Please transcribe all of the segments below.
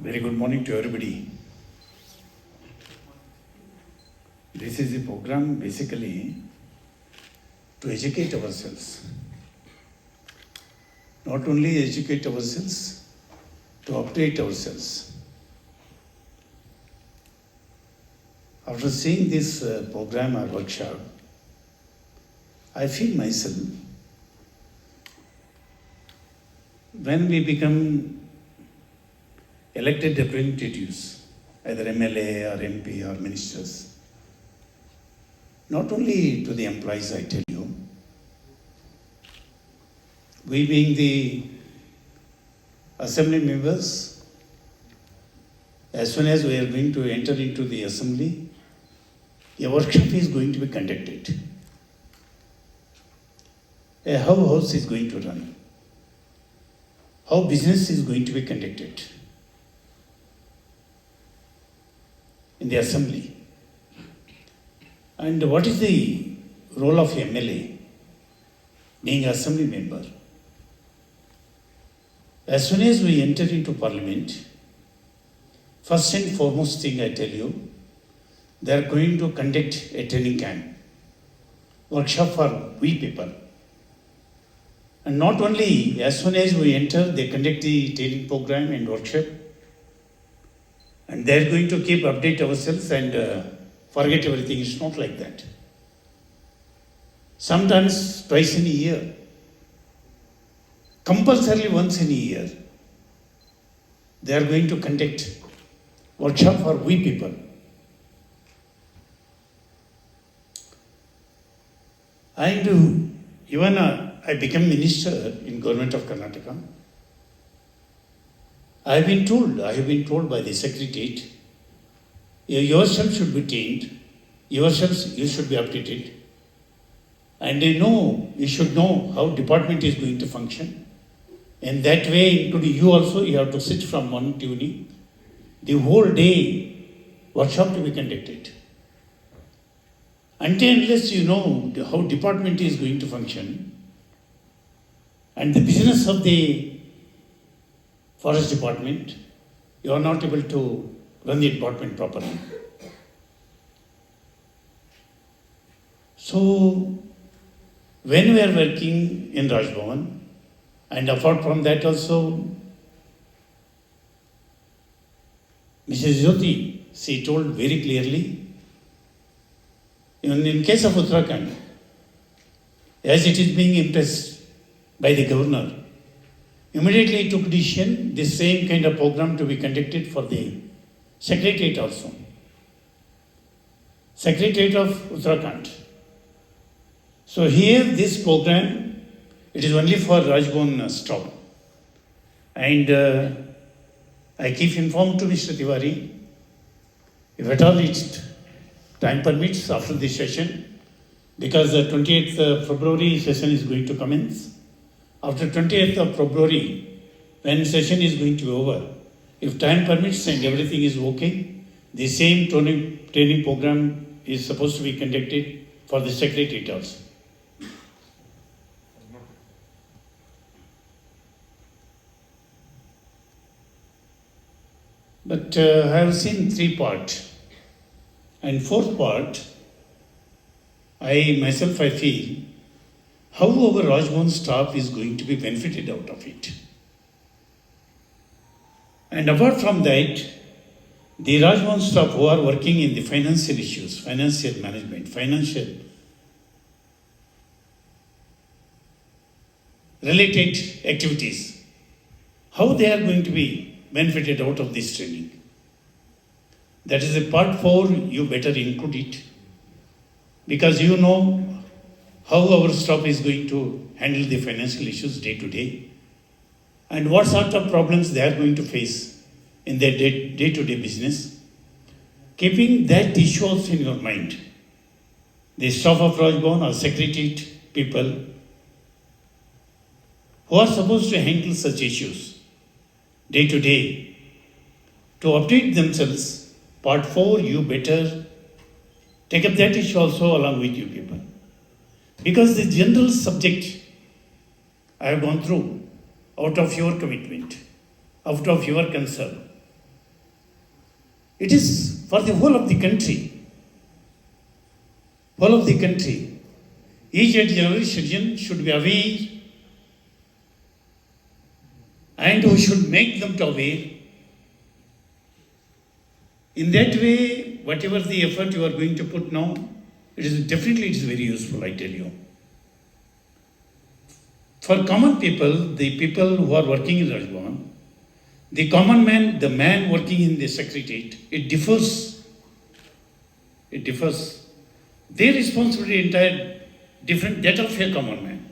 Very good morning to everybody. This is a program basically to educate ourselves. Not only educate ourselves, to update ourselves. After seeing this program or workshop, I feel myself, when we become elected representatives, either MLA or MP or ministers, not only to the employees, I tell you, we being the assembly members, as soon as we are going to enter into the assembly, a workshop is going to be conducted. How house is going to run, how business is going to be conducted in the assembly, and what is the role of MLA being assembly member. As soon as we enter into parliament, first and foremost thing I tell you, they are going to conduct a training camp, workshop for we people. And not only as soon as we enter, they conduct the training program and workshop, and they are going to keep update ourselves and forget everything. It's not like that. Sometimes twice in a year, compulsorily once in a year, they are going to conduct workshop for we people. And even I became minister in government of Karnataka. I have been told by the secretariat, yourself should be trained, yourselves you should be updated, and you should know how department is going to function. And that way, including you also, you have to sit from one tuning, the whole day workshop to be conducted. Until unless you know how department is going to function and the business of the forest department, you are not able to run the department properly. So, when we are working in Raj Bhavan, and apart from that also, Mrs. Jyoti, she told very clearly, in case of Uttarakhand, as it is being impressed by the governor, immediately took decision, the same kind of program to be conducted for the secretariat also. Secretariat of Uttarakhand. So here this program, it is only for Raj Bhavan staff. And I keep informed to Mr. Tiwari, if at all time permits after this session, because the 28th February session is going to commence. After 28th of February, when session is going to be over, if time permits and everything is okay, the same training program is supposed to be conducted for the secretariat also. But I have seen 3 parts. And 4th part, I feel, how our Raj Bhavan staff is going to be benefited out of it. And apart from that, the Raj Bhavan staff who are working in the financial issues, financial management, financial related activities, how they are going to be benefited out of this training. That is a part 4, you better include it, because you know how our staff is going to handle the financial issues day to day and what sort of problems they are going to face in their day-to-day business. Keeping that issue also in your mind, the staff of Raj Bhavan or secretariat people who are supposed to handle such issues day to day, to update themselves, part 4, you better take up that issue also along with you people. Because the general subject I have gone through out of your commitment, out of your concern, It is for the whole of the country. Whole of the country. Each and every citizen should be aware, and we should make them to aware. In that way, whatever the effort you are going to put now, it is very useful, I tell you. For common people, the people who are working in Raj Bhavan, the common man, the man working in the secretariat, it differs. It differs. Their responsibility entire different that of a common man.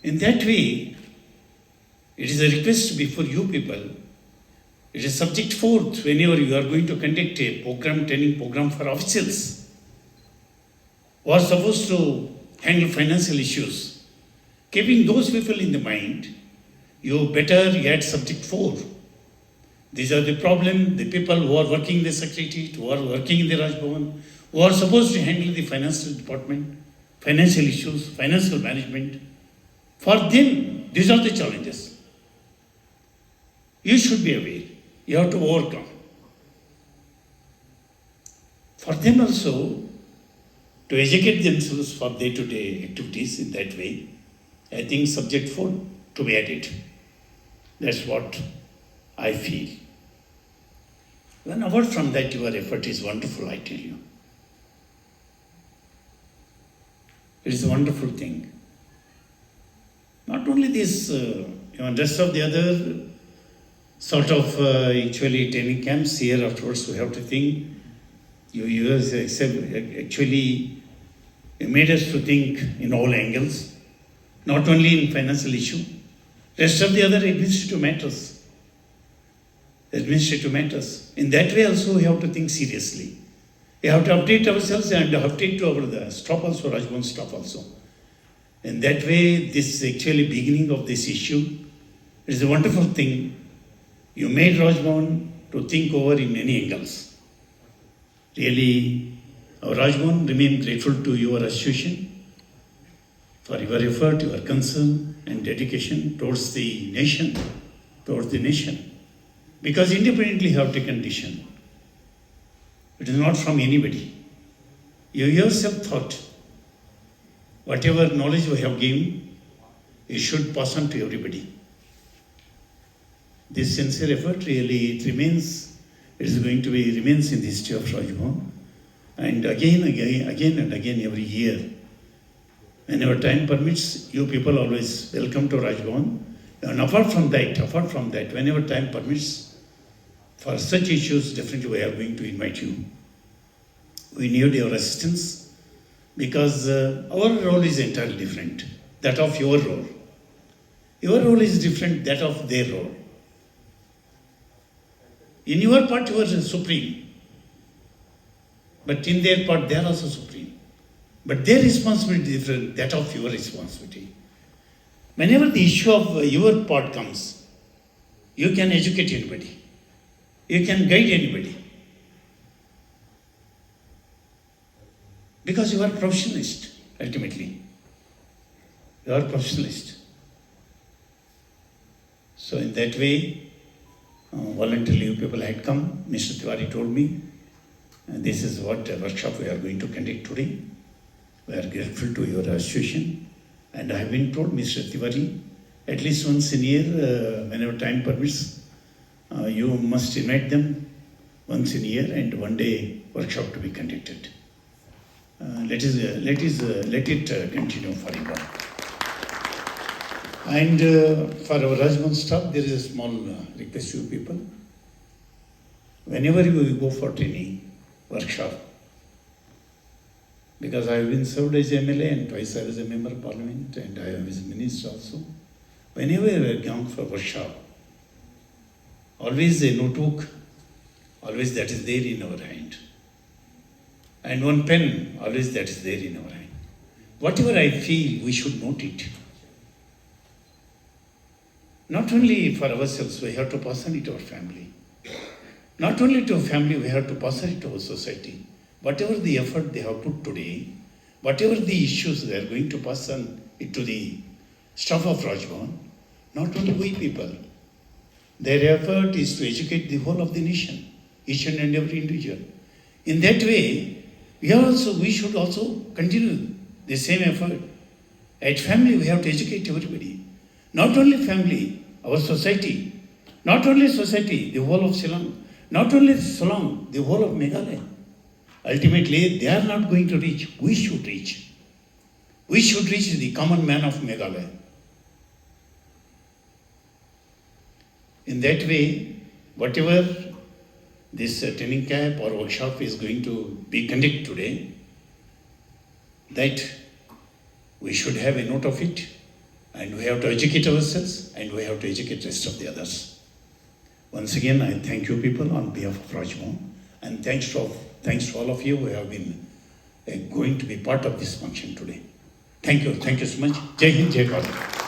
In that way, it is a request before you people. It is subject forth whenever you are going to conduct a program, training program for officials who are supposed to handle financial issues. Keeping those people in the mind, you better add subject 4. These are the problem, the people who are working in the secretariat, who are working in the Raj Bhavan, who are supposed to handle the financial department, financial issues, financial management. For them, these are the challenges. You should be aware. You have to overcome. For them also, to educate themselves for day-to-day activities in that way, I think subject 4 to be added. That's what I feel. Then apart from that, your effort is wonderful, I tell you. It is a wonderful thing. Not only this, rest of the other sort of actually training camps here afterwards, we have to think. You actually made us to think in all angles, not only in financial issue, rest of the other administrative matters. In that way also we have to think seriously. We have to update ourselves and update to our staff also, Raj Bhavan staff also. In that way, this is actually beginning of this issue. It is a wonderful thing. You made Raj Bhavan to think over in many angles. Really, our Raj Bhavan remain grateful to your association for your effort, your concern and dedication towards the nation. Because independently you have taken decision. It is not from anybody. You yourself thought, whatever knowledge we have given, you should pass on to everybody. This sincere effort really remains in the history of Raj Bhavan. And again and again every year, whenever time permits, you people always welcome to Raj Bhavan. And apart from that, whenever time permits, for such issues, definitely we are going to invite you. We need your assistance because our role is entirely different, that of your role. Your role is different, that of their role. In your part, you are supreme. But in their part, they are also supreme. But their responsibility is different, that of your responsibility. Whenever the issue of your part comes, you can educate anybody. You can guide anybody. Because you are a professionalist, ultimately. You are a professionalist. So in that way, voluntarily you people had come. Mr. Tiwari told me, this is what workshop we are going to conduct today. We are grateful to your association. And I have been told, Mr. Tiwari, at least once in a year, whenever time permits, you must invite them once in a year and one day workshop to be conducted. Let it continue forever. And for our Raj Bhavan staff, there is a small request to you people. Whenever you go for training, workshop, because I have been served as MLA and twice I was a member of parliament and I was a minister also. Whenever we are going for workshop, always a notebook, always that is there in our hand. And one pen, always that is there in our hand. Whatever I feel, we should note it. Not only for ourselves, we have to pass on it to our family. Not only to our family, we have to pass on it to our society. Whatever the effort they have put today, whatever the issues they are going to pass on it to the staff of Raj Bhavan, not only we people, their effort is to educate the whole of the nation, each and every individual. In that way, we should also continue the same effort. At family, we have to educate everybody. Not only family, our society. Not only society, the whole of Shillong. Not only Shillong, the whole of Meghalaya. Ultimately, they are not going to reach. We should reach. We should reach the common man of Meghalaya. In that way, whatever this training camp or workshop is going to be conducted today, that we should have a note of it, and we have to educate ourselves, and we have to educate the rest of the others. Once again, I thank you people on behalf of Raj Bhavan, and thanks to all of you who have been going to be part of this function today. Thank you so much. Jai Hind, Jai Bharat.